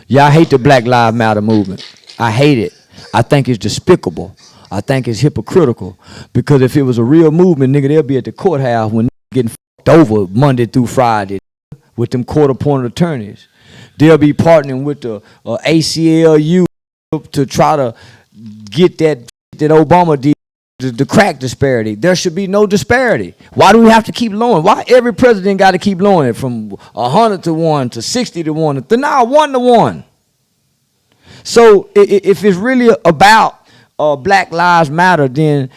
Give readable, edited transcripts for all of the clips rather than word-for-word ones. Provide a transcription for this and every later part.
Yeah, I hate the Black Lives Matter movement. I hate it. I think it's despicable. I think it's hypocritical. Because if it was a real movement, nigga, they'll be at the courthouse when getting fucked over Monday through Friday with them court-appointed attorneys. They'll be partnering with the ACLU to try to get that Obama did, the crack disparity. There should be no disparity. Why do we have to keep lowering? Why every president got to keep lowering it from 100 to 1 to 60 to 1 to now 1 to 1? So if it's really about Black Lives Matter, then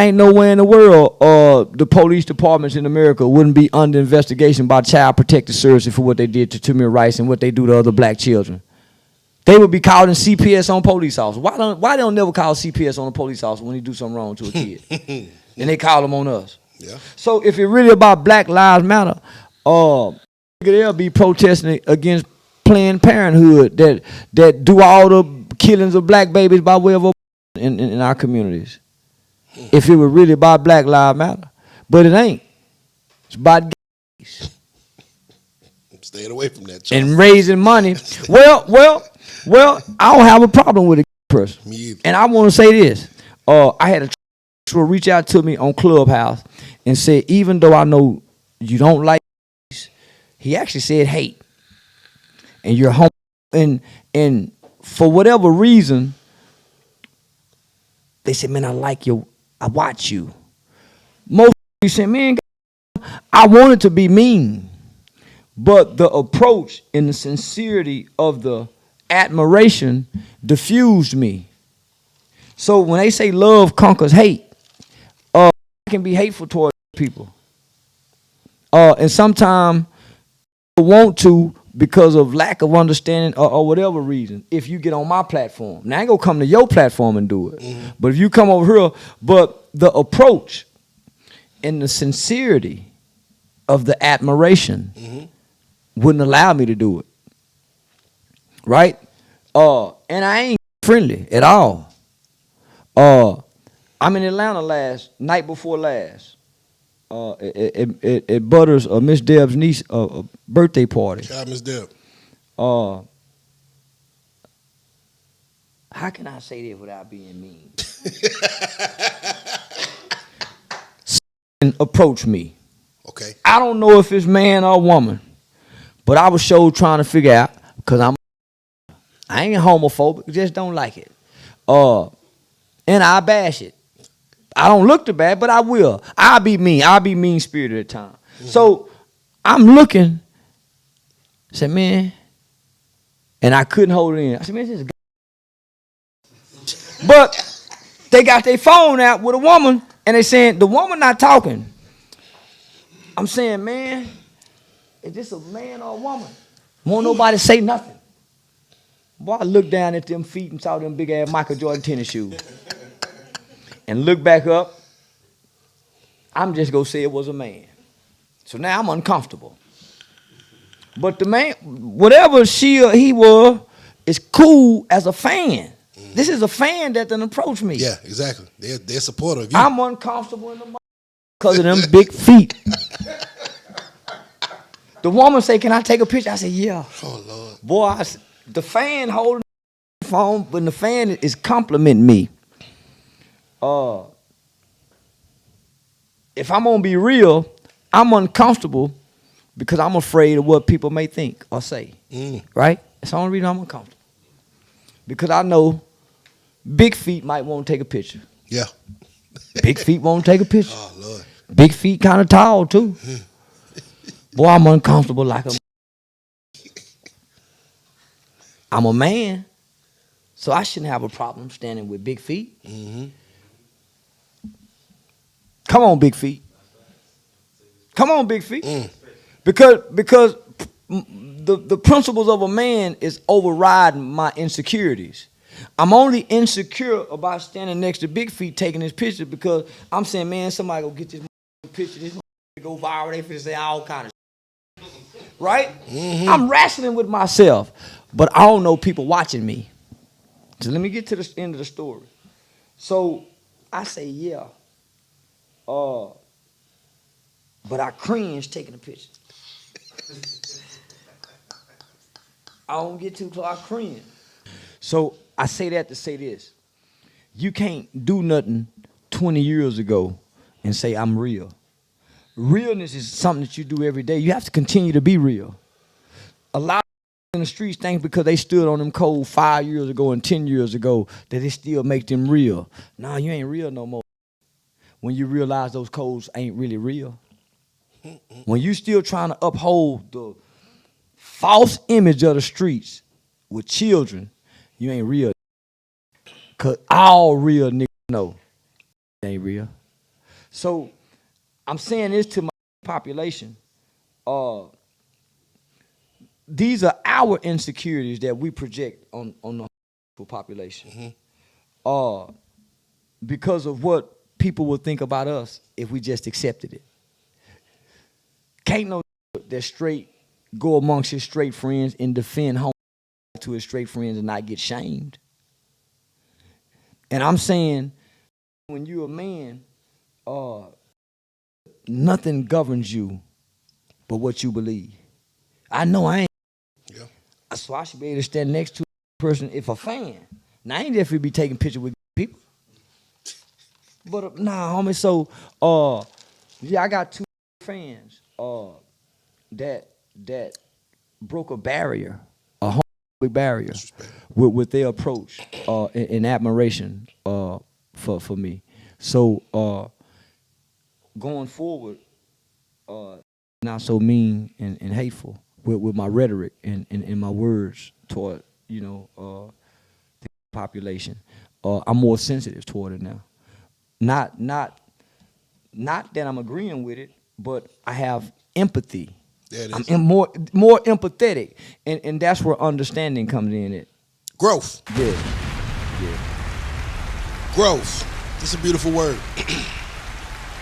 ain't nowhere in the world the police departments in America wouldn't be under investigation by Child Protective Services for what they did to Tamir Rice and what they do to other black children. They would be calling CPS on police officers. Why they don't never call CPS on a police officer when he do something wrong to a kid? And they call them on us. Yeah. So if it's really about Black Lives Matter, they'll be protesting against Planned Parenthood that do all the killings of black babies by way of in our communities. If it were really about Black Lives Matter. But it ain't. It's about gays. I'm staying away from that, Charles. And raising money. Well, I don't have a problem with a person. Me either. And I want to say this. I had a Trans3xual reach out to me on Clubhouse and say, even though I know you don't like gays, he actually said hate. And you're home. And for whatever reason, they said, man, I watch you. Most people said, man, I wanted to be mean. But the approach and the sincerity of the admiration diffused me. So when they say love conquers hate, I can be hateful towards people. And sometimes I want to because of lack of understanding or whatever reason, if you get on my platform. Now, I ain't gonna come to your platform and do it. Mm-hmm. But if you come over here, but the approach and the sincerity of the admiration wouldn't allow me to do it. Right? And I ain't friendly at all. I'm in Atlanta night before last. At Butters Miss Deb's niece birthday party. Shout out Miss Deb. How can I say that without being mean? Approach me. Okay. I don't know if it's man or woman, but I was sure trying to figure out because I ain't homophobic, just don't like it. And I bash it. I don't look too bad, but I will. I'll be mean. I'll be mean-spirited at times. Mm-hmm. So I'm looking. I said, man, and I couldn't hold it in. I said, man, this is good. But they got their phone out with a woman, and they saying, the woman not talking. I'm saying, man, is this a man or a woman? Won't nobody say nothing. Boy, I looked down at them feet and saw them big-ass Michael Jordan tennis shoes. And look back up, I'm just going to say it was a man. So now I'm uncomfortable. But the man, whatever she or he was, is cool as a fan. Mm-hmm. This is a fan that done approached me. Yeah, exactly. They're supportive of you. I'm uncomfortable in the because of them big feet. The woman say, can I take a picture? I said, yeah. Oh, Lord. Boy, the fan holding the phone, but the fan is complimenting me. If I'm gonna be real, I'm uncomfortable because I'm afraid of what people may think or say. Right? That's the only reason I'm uncomfortable. Because I know big feet might want to take a picture. Yeah. Big feet won't take a picture. Oh, Lord. Big feet kind of tall too. Boy, I'm uncomfortable like a. I'm a man, so I shouldn't have a problem standing with big feet. Mm-hmm. Come on, big feet. Come on, big feet. Because the principles of a man is overriding my insecurities. I'm only insecure about standing next to big feet taking this picture because I'm saying, man, somebody go get this picture, this go viral, they finna say all kind of shit. Right? Mm-hmm. I'm wrestling with myself, but I don't know people watching me. So let me get to the end of the story. So I say, yeah. But I cringe taking a picture. I don't get too close. I cringe. So I say that to say this. You can't do nothing 20 years ago and say I'm real. Realness is something that you do every day. You have to continue to be real. A lot of in the streets think because they stood on them cold 5 years ago and 10 years ago that it still make them real. Nah, you ain't real no more. When you realize those codes ain't really real. When you still trying to uphold the false image of the streets with children, you ain't real. Cause all real niggas know it ain't real. So I'm saying this to my population. These are our insecurities that we project on the population. Because of what people will think about us if we just accepted it. Can't no that straight go amongst his straight friends and defend home to his straight friends and not get shamed. And I'm saying, when you're a man, nothing governs you but what you believe. I know I ain't. Yeah. So I should be able to stand next to a person if a fan. Now, I ain't definitely be taking pictures with people. But nah, homie, so, yeah, I got 2 fans that broke a barrier, a homophobic barrier, with their approach and admiration for me. So going forward, not so mean and hateful with my rhetoric and my words toward the population. I'm more sensitive toward it now. Not that I'm agreeing with it, but I have empathy. I'm more empathetic, and that's where understanding comes in. It growth. Yeah. Growth. That's a beautiful word.